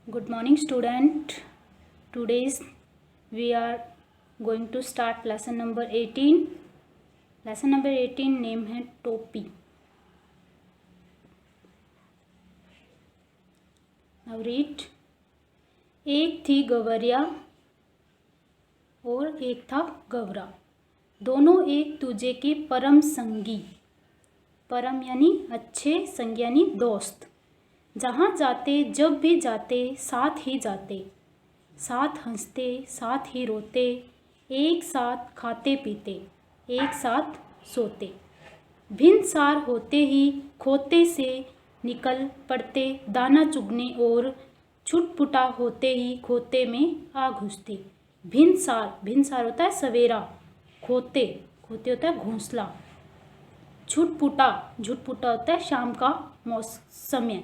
Good morning, student. Today's we are going to start lesson number 18. Lesson number 18 name है टोपी. Now read. एक थी गवरिया और एक था गवरा, दोनों एक दूजे के परम संगी. परम यानी अच्छे, संगी यानी दोस्त. जहाँ जाते जब भी जाते साथ ही जाते, साथ हंसते साथ ही रोते, एक साथ खाते पीते, एक साथ सोते. भिन्न सार होते ही खोते से निकल पड़ते दाना चुगने और छुटपुटा होते ही खोते में आ घुसते. भिन्न सार होता है सवेरा, खोते होता है घोंसला, झुटपुटा होता है शाम का समय.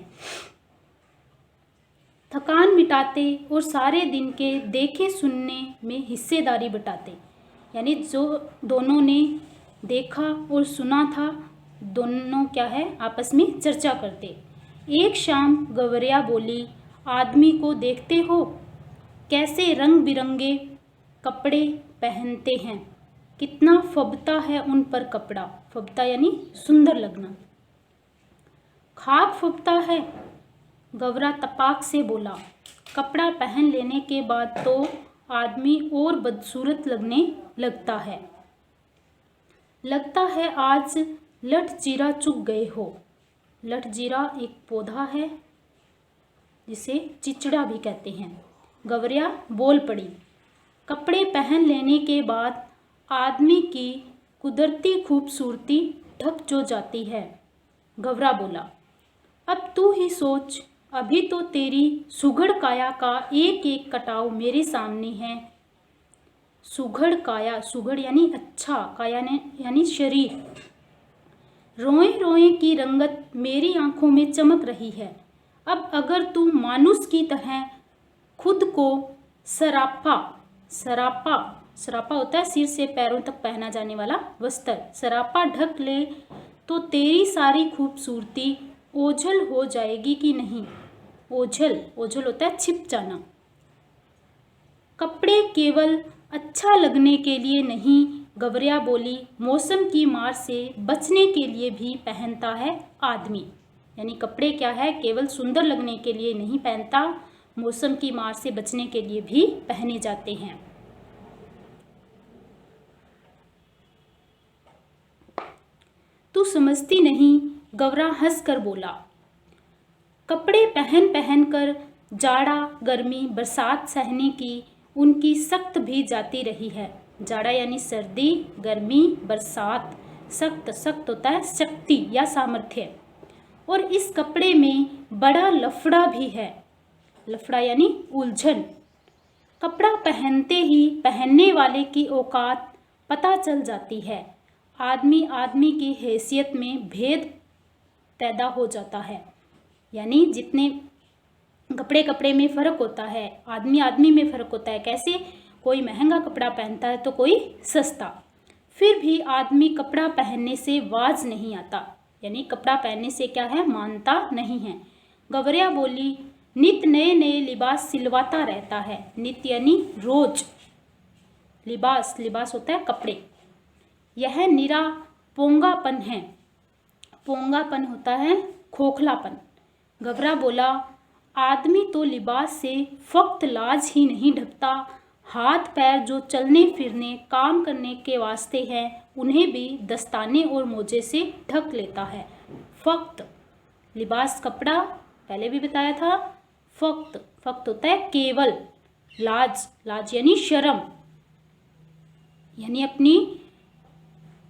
थकान मिटाते और सारे दिन के देखे सुनने में हिस्सेदारी बटाते. यानी जो दोनों ने देखा और सुना था, दोनों क्या है आपस में चर्चा करते. एक शाम गवरिया बोली, आदमी को देखते हो कैसे रंग बिरंगे कपड़े पहनते हैं, कितना फबता है उन पर कपड़ा. फबता यानी सुंदर लगना. खाक फबता है, गवरा तपाक से बोला. कपड़ा पहन लेने के बाद तो आदमी और बदसूरत लगने लगता है. लगता है आज लठ जीरा चुग गए हो. लठ जीरा एक पौधा है जिसे चिचड़ा भी कहते हैं. गवरिया बोल पड़ी. कपड़े पहन लेने के बाद आदमी की कुदरती खूबसूरती ढक जो जाती है. गवरा बोला, अब तू ही सोच, अभी तो तेरी सुघड़ काया का एक एक कटाव मेरे सामने है. सुघड़ काया, सुघड़ यानी अच्छा, काया यानी शरीर. रोए रोए की रंगत मेरी आंखों में चमक रही है. अब अगर तू मानुस की तरह खुद को सरापा होता है सिर से पैरों तक पहना जाने वाला वस्त्र, सरापा ढक ले तो तेरी सारी खूबसूरती ओझल हो जाएगी कि नहीं. ओझल होता है छिप जाना. कपड़े केवल अच्छा लगने के लिए नहीं, गवरिया बोली, मौसम की मार से बचने के लिए भी पहनता है आदमी. यानी कपड़े क्या है, केवल सुंदर लगने के लिए नहीं पहनता, मौसम की मार से बचने के लिए भी पहने जाते हैं. तू समझती नहीं, गवरा हंस कर बोला. कपड़े पहन पहन कर जाड़ा गर्मी बरसात सहने की उनकी सख्त भी जाती रही है. जाड़ा यानी सर्दी, गर्मी, बरसात. सख्त होता है शक्ति या सामर्थ्य. और इस कपड़े में बड़ा लफड़ा भी है. लफड़ा यानी उलझन. कपड़ा पहनते ही पहनने वाले की औकात पता चल जाती है. आदमी की हैसियत में भेद पैदा हो जाता है. यानी जितने कपड़े में फ़र्क होता है, आदमी में फ़र्क होता है. कैसे, कोई महंगा कपड़ा पहनता है तो कोई सस्ता. फिर भी आदमी कपड़ा पहनने से वाज नहीं आता. यानी कपड़ा पहनने से क्या है, मानता नहीं है. गवरिया बोली, नित नए नए लिबास सिलवाता रहता है. नित यानी रोज, लिबास होता है कपड़े. यह निरा पोंगापन है. पोंगापन होता है खोखलापन. गवरा बोला, आदमी तो लिबास से फक्त लाज ही नहीं ढकता, हाथ पैर जो चलने फिरने काम करने के वास्ते हैं उन्हें भी दस्ताने और मोजे से ढक लेता है. फक्त लिबास कपड़ा पहले भी बताया था. फक्त होता है केवल. लाज यानी शर्म, यानी अपनी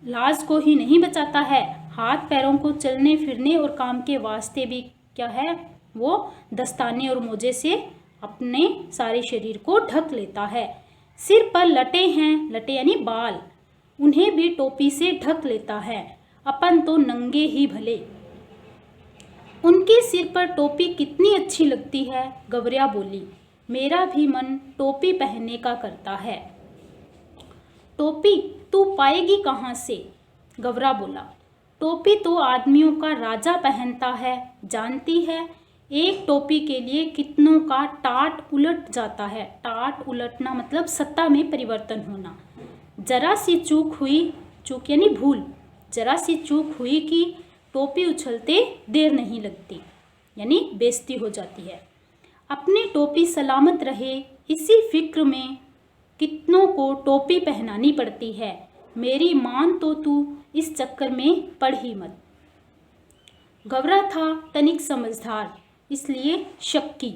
लाज को ही नहीं बचाता है, हाथ पैरों को चलने फिरने और काम के वास्ते भी क्या है, वो दस्ताने और मोजे से अपने सारे शरीर को ढक लेता है. सिर पर लटे हैं, लटे यानी बाल, उन्हें भी टोपी से ढक लेता है. अपन तो नंगे ही भले. उनके सिर पर टोपी कितनी अच्छी लगती है. गवरिया बोली, मेरा भी मन टोपी पहनने का करता है. टोपी तू पाएगी कहाँ से. गवरा बोला, टोपी तो आदमियों का राजा पहनता है, जानती है. एक टोपी के लिए कितनों का टाट उलट जाता है। टाट उलटना मतलब सत्ता में परिवर्तन होना। जरा सी चूक हुई, चूक यानी भूल, जरा सी चूक हुई कि टोपी उछलते देर नहीं लगती, यानी बेइज्जती हो जाती है। अपनी टोपी सलामत रहे इसी फिक्र में कितनों को टोपी पहनानी पड़ती है। मेरी मान तो तू इस चक्कर में पड़ ही मत। गवरा था तनिक समझदार, इसलिए शक्की,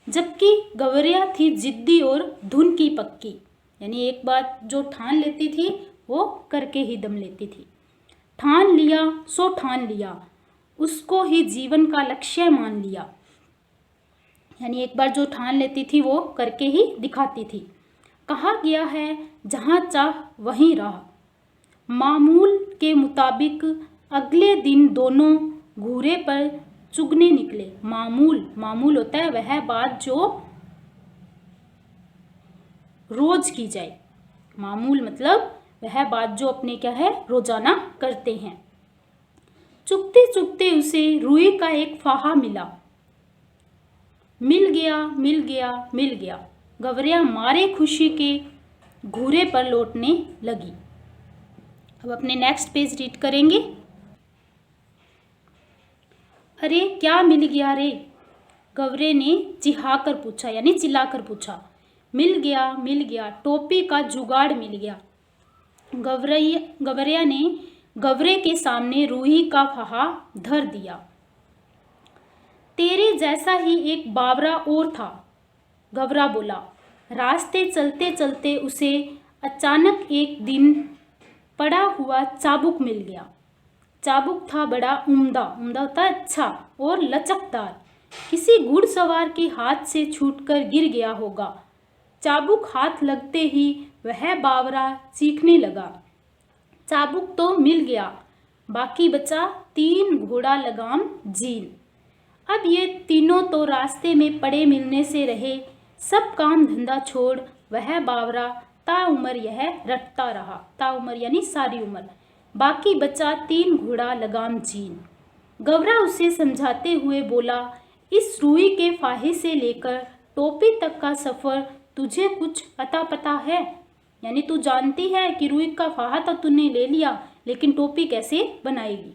जबकि गवरिया थी जिद्दी और धुन की पक्की, यानी एक बात जो ठान लेती थी वो करके ही दम लेती थी। ठान लिया सो ठान लिया, उसको ही जीवन का लक्ष्य मान लिया, यानी एक बार जो ठान लेती थी वो करके ही दिखाती थी। कहा गया है जहाँ चाह वहीं राह, मामूल के मुताबिक अगले दिन दोनों घूरे पर चुगने निकले। मामूल, मामूल होता है वह बात जो रोज की जाए। मामूल मतलब वह बात जो अपने क्या है रोजाना करते हैं। चुगते चुगते उसे रुई का एक फाहा मिला। मिल गया मिल गया मिल गया, गवरिया मारे खुशी के घूरे पर लौटने लगी। अब अपने नेक्स्ट पेज रीड करेंगे। अरे क्या मिल गया रे, गवरे ने चिहाकर पूछा, यानी चिल्लाकर पूछा। मिल गया, टोपी का जुगाड़ मिल गया। गवरिया ने गवरे के सामने रूही का फाहा धर दिया। तेरे जैसा ही एक बावरा और था, गवरा बोला। रास्ते चलते चलते उसे अचानक एक दिन पड़ा हुआ चाबुक मिल गया। चाबुक था बड़ा उम्दा, उम्दा होता है अच्छा, और लचकदार, किसी घुड़सवार के हाथ से छूटकर गिर गया होगा। चाबुक हाथ लगते ही वह बावरा चीखने लगा। चाबुक तो मिल गया, बाकी बचा 3 घोड़ा लगाम जीन। अब ये तीनों तो रास्ते में पड़े मिलने से रहे। सब काम धंधा छोड़ वह बावरा ताउम्र यह रटता रहा। ताउम्र यानी सारी उम्र। बाकी बचा 3 घोड़ा लगाम जीन। गवरा उसे समझाते हुए बोला, इस रूई के फाहे से लेकर टोपी तक का सफ़र तुझे कुछ अता पता है? यानी तू जानती है कि रूई का फाहा तो तूने ले लिया, लेकिन टोपी कैसे बनाएगी?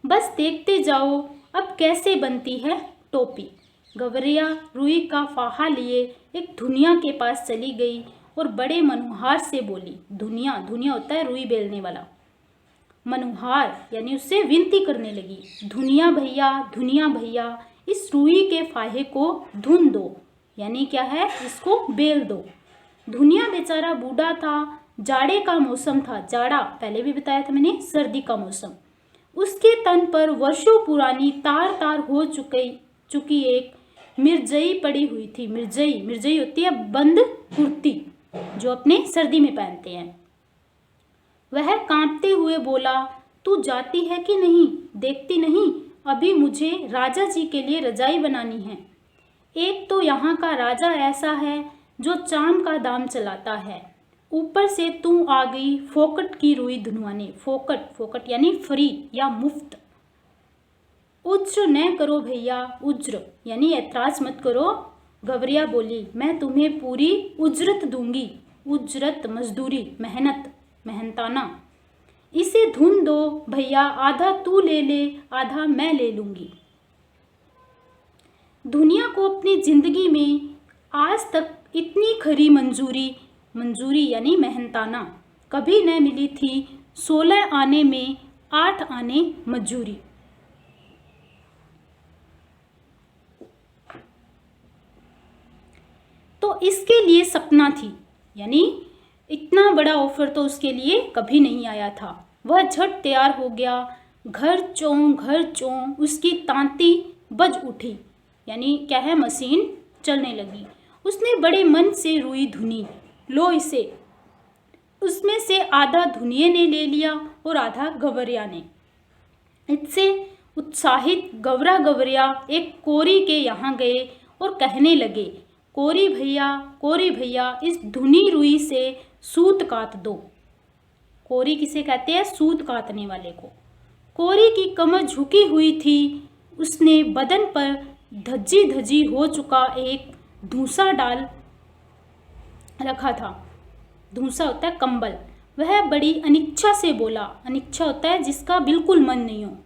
बस देखते जाओ अब कैसे बनती है टोपी। गवरिया रूई का फाहा लिए एक धुनिया के पास चली गई और बड़े मनोहार से बोली। धुनिया, धुनिया होता है रुई बेलने वाला। मनोहार यानी उससे विनती करने लगी, धुनिया भैया इस रुई के फाहे को धुन दो, यानी क्या है इसको बेल दो। धुनिया बेचारा बूढ़ा था, जाड़े का मौसम था। जाड़ा पहले भी बताया था मैंने, सर्दी का मौसम। उसके तन पर वर्षों पुरानी तार तार हो चुकी एक मिर्जई पड़ी हुई थी। मिर्जई होती है बंद कुर्ती जो अपने सर्दी में पहनते हैं। वह कांपते हुए बोला, तू जाती है कि नहीं? देखती नहीं, अभी मुझे राजा जी के लिए रजाई बनानी है। एक तो यहाँ का राजा ऐसा है जो चाम का दाम चलाता है, ऊपर से तू आ गई फोकट की रुई धुनवाने। फोकट यानी फ्री या मुफ्त। उज्र न करो भैया, उज्र यानी ऐतराज मत करो। गवरिया बोली, मैं तुम्हें पूरी उजरत दूंगी। उजरत मजदूरी, मेहनताना। इसे धुन दो भैया, आधा तू ले ले, आधा मैं ले लूंगी। दुनिया को अपनी जिंदगी में आज तक इतनी खरी मंजूरी यानी मेहनताना कभी न मिली थी। 16 आने में 8 आने मजूरी। तो इसके लिए सपना थी, यानी इतना बड़ा ऑफर तो उसके लिए कभी नहीं आया था। वह झट तैयार हो गया। घर चों उसकी तांती बज उठी, यानी क्या है मशीन चलने लगी। उसने बड़े मन से रुई धुनी। लो इसे। उसमें से आधा धुनिये ने ले लिया और आधा गवरिया ने। इससे उत्साहित गवरिया एक कोरी के यहाँ गए और कहने लगे, कोरी भैया इस धुनी रुई से सूत काट दो। कोरी किसे कहते हैं? सूत काटने वाले को। कोरी की कमर झुकी हुई थी, उसने बदन पर धज्जी धज्जी हो चुका एक धूसा डाल रखा था। धूसा होता है कंबल। वह बड़ी अनिच्छा से बोला, अनिच्छा होता है जिसका बिल्कुल मन नहीं हो।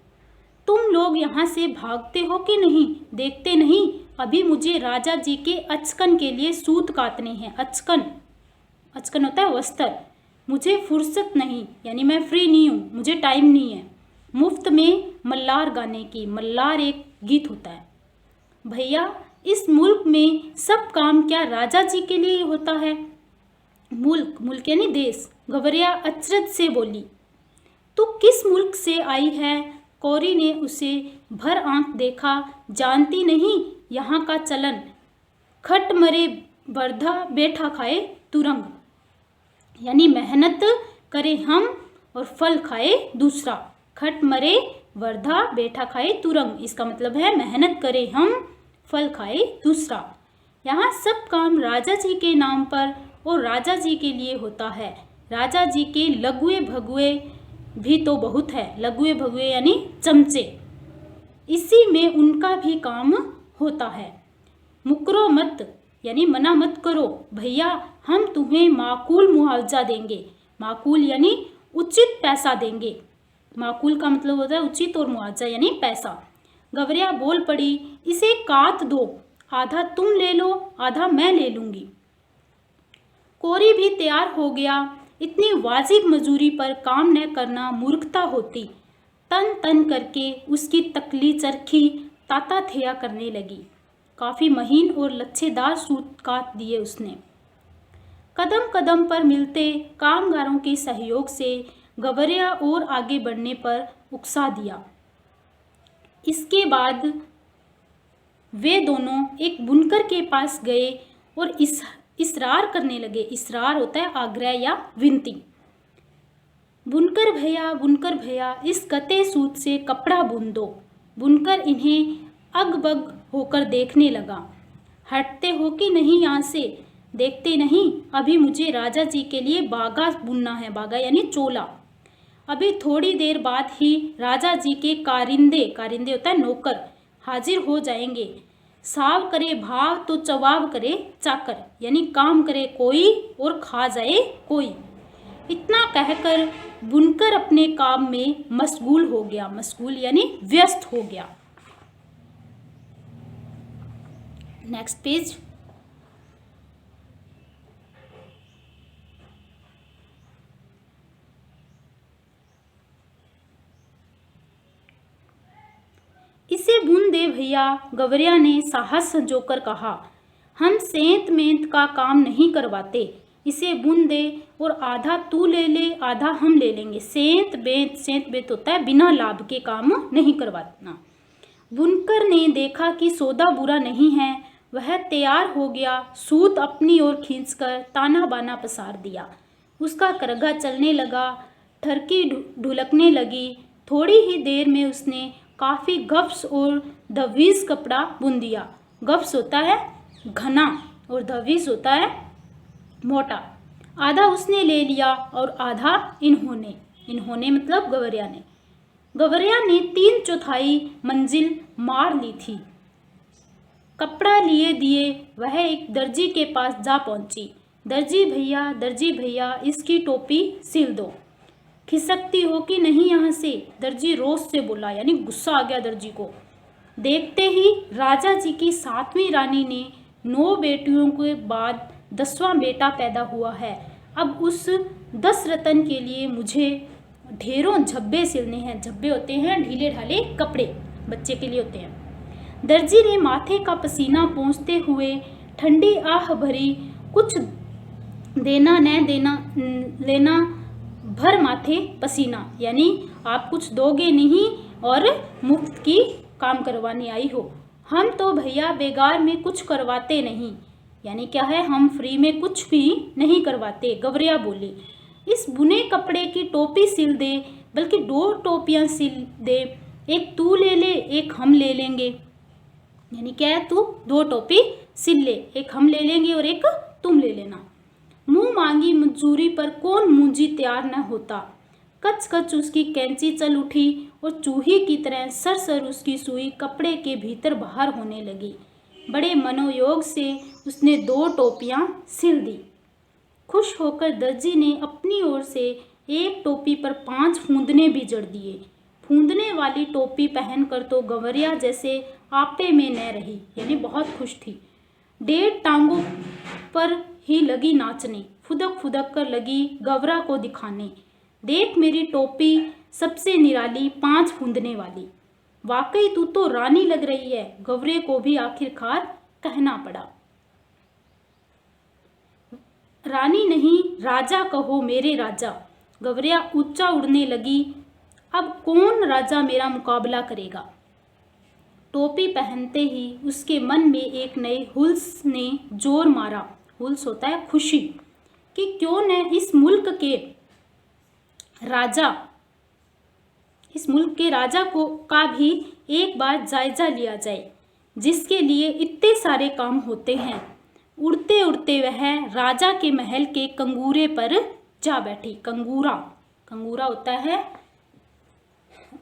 तुम लोग यहाँ से भागते हो कि नहीं? देखते नहीं अभी मुझे राजा जी के अचकन के लिए सूत काटने हैं। अचकन, अचकन होता है वस्त्र। मुझे फुर्सत नहीं, यानी मैं फ्री नहीं हूँ, मुझे टाइम नहीं है मुफ्त में मल्लार गाने की। मल्लार एक गीत होता है। भैया, इस मुल्क में सब काम क्या राजा जी के लिए होता है? मुल्क, मुल्क यानी देश। गवरिया अचरज से बोली। तू किस मुल्क से आई है? कौरी ने उसे भर आंख देखा। जानती नहीं यहाँ का चलन, खट मरे बर्धा बैठा खाए तुरंग, यानी मेहनत करे हम और फल खाए दूसरा। खट मरे वर्धा बैठा खाए तुरंग, इसका मतलब है मेहनत करे हम, फल खाए दूसरा। यहाँ सब काम राजा जी के नाम पर और राजा जी के लिए होता है। राजा जी के लघुए भगुए भी तो बहुत है। लघुए भगुए यानी चमचे, इसी में उनका भी काम होता है। मुकरो मत, यानी मना मत करो। भैया, हम तुम्हें माकूल मुआवजा देंगे। माकूल यानी उचित पैसा देंगे। माकूल का मतलब होता है उचित और मुआवजा यानी पैसा। गवरिया बोल पड़ी, इसे काट दो, आधा तुम ले लो, आधा मैं ले लूंगी। कोरी भी तैयार हो गया। इतनी वाजिब मजूरी पर काम न करना मूर्खता होती। तन तन करके उसकी तकली चरखी ताता थेया करने लगी। काफ़ी महीन और लच्छेदार सूत काट दिए उसने। कदम कदम पर मिलते कामगारों के सहयोग से गवरिया और आगे बढ़ने पर उकसा दिया। इसके बाद वे दोनों एक बुनकर के पास गए और इसरार करने लगे। इसरार होता है आग्रह या विनती। बुनकर भैया, इस कते सूत से कपड़ा बुन दो। बुनकर इन्हें अगबग होकर देखने लगा। हटते हो कि नहीं यहाँ से? देखते नहीं अभी मुझे राजा जी के लिए बागा बुनना है। बागा यानी चोला। अभी थोड़ी देर बाद ही राजा जी के कारिंदे, कारिंदे होता है नौकर, हाजिर हो जाएंगे। साव करे भाव तो चवाव करे चाकर, यानी काम करे कोई और खा जाए कोई। इतना कहकर बुनकर अपने काम में मशगूल हो गया। मशगूल यानी व्यस्त हो गया। Next page. इसे बुन दे भैया, गवरिया ने साहस संजोकर कहा। हम सेंत मेंत का काम नहीं करवाते, इसे बुन दे और आधा तू ले ले, आधा हम ले लेंगे। सेंत बेंत होता है बिना लाभ के काम नहीं करवाना। बुनकर ने देखा कि सौदा बुरा नहीं है। वह तैयार हो गया। सूत अपनी ओर खींचकर ताना बाना पसार दिया। उसका करघा चलने लगा। ठरकी ढुलकने लगी। थोड़ी ही देर में उसने काफ़ी गफ्स और दवीज कपड़ा बुन दिया। गफ्स होता है घना और दवीज होता है मोटा। आधा उसने ले लिया और आधा इन्होंने मतलब गवरिया ने। गवरिया ने 3/4 मंजिल मार ली थी। कपड़ा लिए दिए वह एक दर्जी के पास जा पहुंची। दर्जी भैया, इसकी टोपी सिल दो। खिसकती हो कि नहीं यहाँ से? दर्जी रोष से बोला, यानी गुस्सा आ गया दर्जी को। देखते ही राजा जी की 7वीं रानी ने 9 बेटियों के बाद 10वां बेटा पैदा हुआ है। अब उस 10 रतन के लिए मुझे ढेरों झब्बे सिलने हैं। झब्बे होते हैं ढीले ढाले कपड़े, बच्चे के लिए होते हैं। दर्जी ने माथे का पसीना पोंछते हुए ठंडी आह भरी, कुछ देना न देना लेना भर माथे पसीना, यानी आप कुछ दोगे नहीं और मुफ्त की काम करवाने आई हो। हम तो भैया बेगार में कुछ करवाते नहीं, यानी क्या है, हम फ्री में कुछ भी नहीं करवाते। गवरिया बोली, इस बुने कपड़े की टोपी सिल दे, बल्कि 2 टोपियाँ सिल दे। एक तू ले ले, एक हम ले लेंगे। यानी क्या है, तू 2 टोपी सिल ले, एक हम ले लेंगे और एक तुम ले लेना। मुंह मांगी मजूरी पर कौन मुंजी तैयार न होता। कच कच उसकी कैंची चल उठी और चूहे की तरह सरसर उसकी सुई कपड़े के भीतर बाहर होने लगी। बड़े मनोयोग से उसने 2 टोपियां सिल दी। खुश होकर दर्जी ने अपनी ओर से एक टोपी पर 5 फूंदने भी जड़ दिए। फूंदने वाली टोपी पहनकर तो गवरिया जैसे आपे में न रही, यानी बहुत खुश थी। 1.5 टांगों पर ही लगी नाचने, फुदक फुदक कर लगी गवरा को दिखाने, देख मेरी टोपी सबसे निराली 5 फूंदने वाली। वाकई तू तो रानी लग रही है, गवरे को भी आखिरकार कहना पड़ा। रानी नहीं, राजा कहो मेरे राजा। गवरिया ऊंचा उड़ने लगी। अब कौन राजा मेरा मुकाबला करेगा। टोपी पहनते ही उसके मन में एक नए हुल्स ने जोर मारा। हुल्स होता है खुशी, कि क्यों न इस मुल्क के राजा का भी एक बार जायजा लिया जाए, जिसके लिए इतने सारे काम होते हैं। उड़ते उड़ते वह राजा के महल के कंगूरे पर जा बैठी। कंगूरा होता है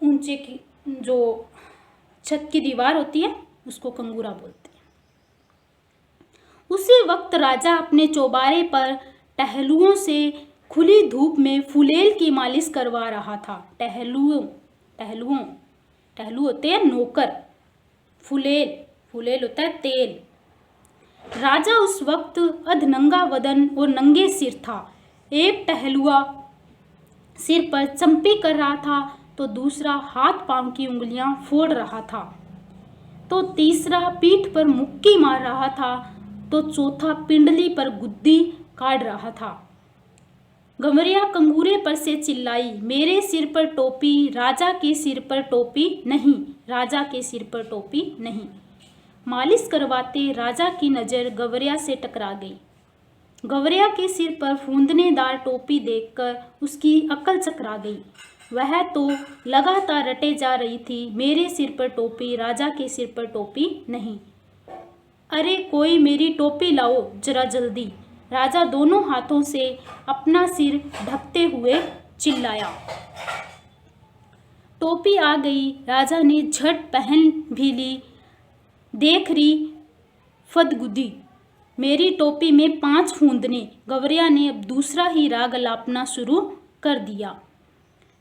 ऊंचे की जो छत की दीवार होती है, उसको कंगूरा बोलते हैं। उसी वक्त राजा अपने चौबारे पर टहलुओं से खुली धूप में फुलेल की मालिश करवा रहा था। टहलू होते हैं नौकर, फुलेल होता है तेल। राजा उस वक्त अधनंगा वदन और नंगे सिर था। एक टहलुआ सिर पर चंपी कर रहा था, तो दूसरा हाथ पांव की उंगलियां फोड़ रहा था, तो तीसरा पीठ पर मुक्की मार रहा था, तो चौथा पिंडली पर गुद्दी काट रहा था। गवरिया कंगूरे पर से चिल्लाई, मेरे सिर पर टोपी, राजा के सिर पर टोपी नहीं, राजा के सिर पर टोपी नहीं। मालिश करवाते राजा की नज़र गवरिया से टकरा गई। गवरिया के सिर पर फूंदनेदार टोपी देखकर उसकी अकल चकरा गई। वह तो लगातार रटे जा रही थी, मेरे सिर पर टोपी, राजा के सिर पर टोपी नहीं। अरे कोई मेरी टोपी लाओ जरा जल्दी। राजा दोनों हाथों से अपना सिर ढकते हुए चिल्लाया। टोपी आ गई। राजा ने झट पहन भी ली। देख रही फदगुदी, मेरी टोपी में 5 फूंदने। गवरिया ने अब दूसरा ही राग अलापना शुरू कर दिया।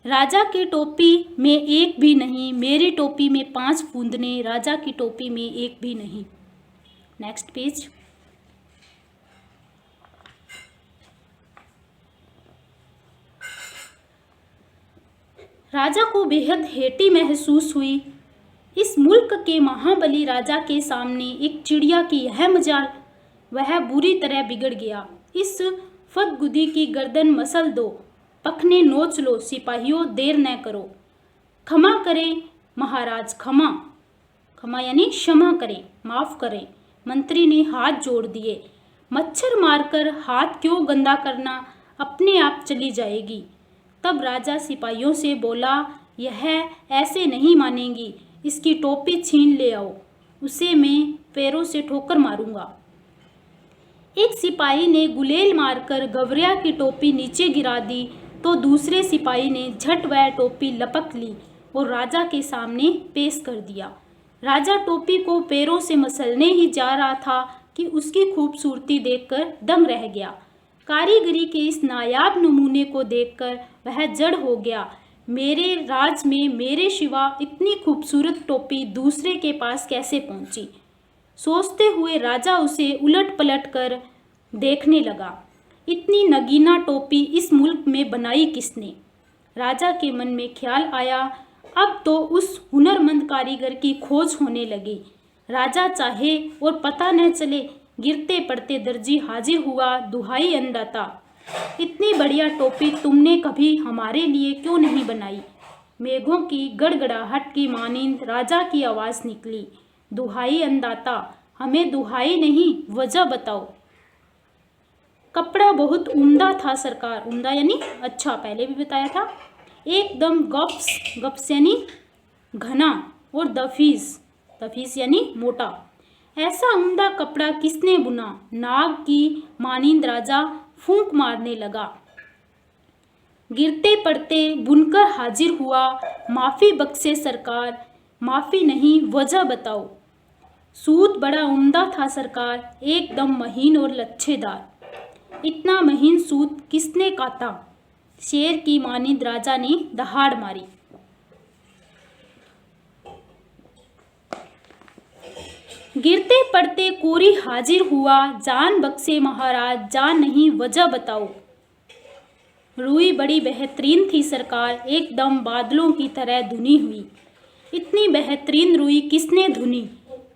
राजा की टोपी में एक भी नहीं, मेरी टोपी में 5 फूंदने, राजा की टोपी में एक भी नहीं। Next page. राजा को बेहद हेटी महसूस हुई। इस मुल्क के महाबली राजा के सामने एक चिड़िया की यह मजाल। वह बुरी तरह बिगड़ गया। इस फदगुदी की गर्दन मसल दो, पखने नोच लो, सिपाहियों देर न करो। क्षमा करें महाराज, क्षमा यानी क्षमा करें, माफ करें। मंत्री ने हाथ जोड़ दिए। मच्छर मारकर हाथ क्यों गंदा करना, अपने आप चली जाएगी। तब राजा सिपाहियों से बोला, यह ऐसे नहीं मानेगी, इसकी टोपी छीन ले आओ, उसे मैं पैरों से ठोकर मारूंगा। एक सिपाही ने गुलेल मारकर गवरिया की टोपी नीचे गिरा दी, तो दूसरे सिपाही ने झट वह टोपी लपक ली और राजा के सामने पेश कर दिया। राजा टोपी को पैरों से मसलने ही जा रहा था कि उसकी खूबसूरती देखकर दंग रह गया। कारीगरी के इस नायाब नमूने को देखकर वह जड़ हो गया। मेरे राज में मेरे सिवा इतनी खूबसूरत टोपी दूसरे के पास कैसे पहुंची। सोचते हुए राजा उसे उलट पलट कर देखने लगा। इतनी नगीना टोपी इस मुल्क में बनाई किसने। राजा के मन में ख्याल आया, अब तो उस हुनरमंद कारीगर की खोज होने लगी। राजा चाहे और पता न चले, गिरते पड़ते दर्जी हाजिर हुआ। दुहाई अन्नदाता, इतनी बढ़िया टोपी तुमने कभी हमारे लिए क्यों नहीं बनाई। मेघों की गड़गड़ाहट की मानिंद राजा की आवाज़ निकली, दुहाई अन्नदाता, हमें दुहाई नहीं, वजह बताओ। कपड़ा बहुत उम्दा था सरकार। उम्दा यानी अच्छा, पहले भी बताया था। एकदम गप्स यानी घना, और दफीस यानी मोटा। ऐसा उम्दा कपड़ा किसने बुना। नाग की मानिंद राजा फूंक मारने लगा। गिरते पड़ते बुनकर हाजिर हुआ, माफ़ी बख्शे सरकार, माफ़ी नहीं वजह बताओ। सूत बड़ा उम्दा था सरकार, एकदम महीन और लच्छेदार। इतना महीन सूत किसने काता, शेर की मानिंद राजा ने दहाड़ मारी। गिरते पड़ते कोरी हाजिर हुआ, जान बख्शे महाराज, जान नहीं वजह बताओ। रुई बड़ी बेहतरीन थी सरकार, एकदम बादलों की तरह धुनी हुई। इतनी बेहतरीन रुई किसने धुनी,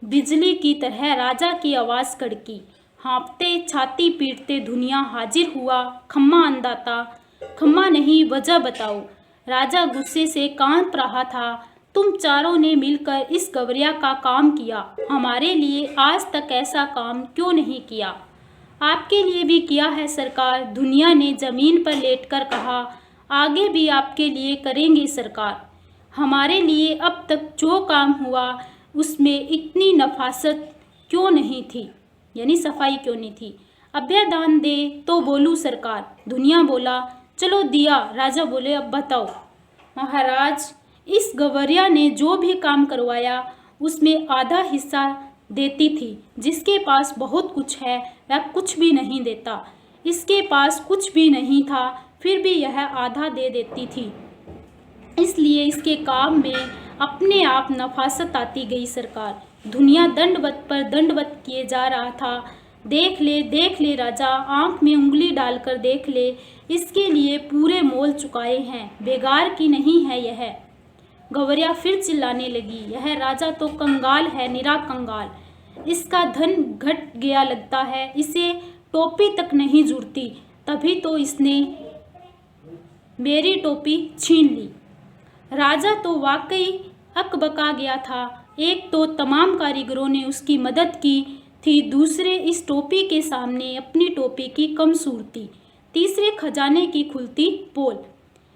बिजली की तरह राजा की आवाज़ कड़की। हाँफते छाती पीटते दुनिया हाजिर हुआ, खम्मा अंदाता, खम्मा नहीं वजह बताओ। राजा गुस्से से कांप रहा था, तुम चारों ने मिलकर इस गवरिया का काम किया, हमारे लिए आज तक ऐसा काम क्यों नहीं किया। आपके लिए भी किया है सरकार, दुनिया ने जमीन पर लेटकर कहा, आगे भी आपके लिए करेंगे सरकार। हमारे लिए अब तक जो काम हुआ उसमें इतनी नफासत क्यों नहीं थी, यानी सफाई क्यों नहीं थी। अभ्यदान दे तो बोलूँ सरकार, दुनिया बोला चलो दिया, राजा बोले अब बताओ। महाराज, इस गवरिया ने जो भी काम करवाया उसमें आधा हिस्सा देती थी, जिसके पास बहुत कुछ है वह कुछ भी नहीं देता। इसके पास कुछ भी नहीं था फिर भी यह आधा दे देती थी, इसलिए इसके काम में अपने आप नफासत आती गई सरकार। दुनिया दंडवत पर दंडवत किए जा रहा था। देख ले राजा, आंख में उंगली डालकर देख ले, इसके लिए पूरे मोल चुकाए हैं, बेगार की नहीं है यह। गवरिया फिर चिल्लाने लगी, यह राजा तो कंगाल है, निरा कंगाल। इसका धन घट गया लगता है, इसे टोपी तक नहीं जुड़ती, तभी तो इसने मेरी टोपी छीन ली। राजा तो वाकई अकबका गया था। एक तो तमाम कारीगरों ने उसकी मदद की थी, दूसरे इस टोपी के सामने अपनी टोपी की कमसूरती, तीसरे खजाने की खुलती पोल।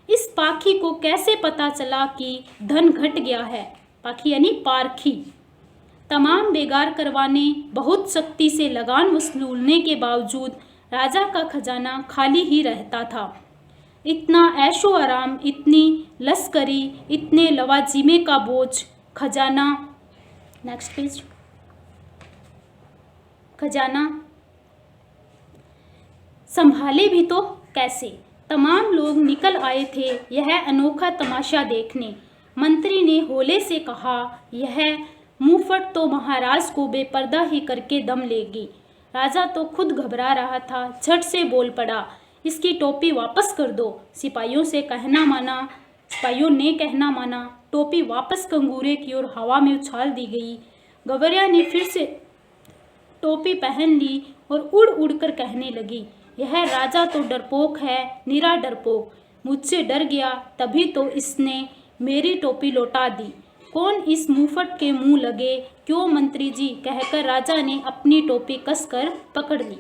इस पाखी को कैसे पता चला कि धन घट गया है, पाखी यानी पारखी। तमाम बेगार करवाने, बहुत सख्ती से लगान वसूलने के बावजूद राजा का खजाना खाली ही रहता था। इतना ऐशो आराम, इतनी लश्करी, इतने लवाजिमे का बोझ, खजाना, नेक्स्ट पेज, खजाना संभाले भी तो कैसे। तमाम लोग निकल आए थे यह अनोखा तमाशा देखने। मंत्री ने होले से कहा, यह मुंहफट तो महाराज को बेपर्दा ही करके दम लेगी। राजा तो खुद घबरा रहा था, झट से बोल पड़ा, इसकी टोपी वापस कर दो। सिपाहियों ने कहना माना, टोपी वापस कंगूरे की ओर हवा में उछाल दी गई। गवरिया ने फिर से टोपी पहन ली और उड़ उड़ कर कहने लगी, यह राजा तो डरपोक है, निरा डरपोक, मुझसे डर गया तभी तो इसने मेरी टोपी लौटा दी। कौन इस मुंहफट के मुंह लगे, क्यों मंत्री जी, कहकर राजा ने अपनी टोपी कसकर पकड़ ली।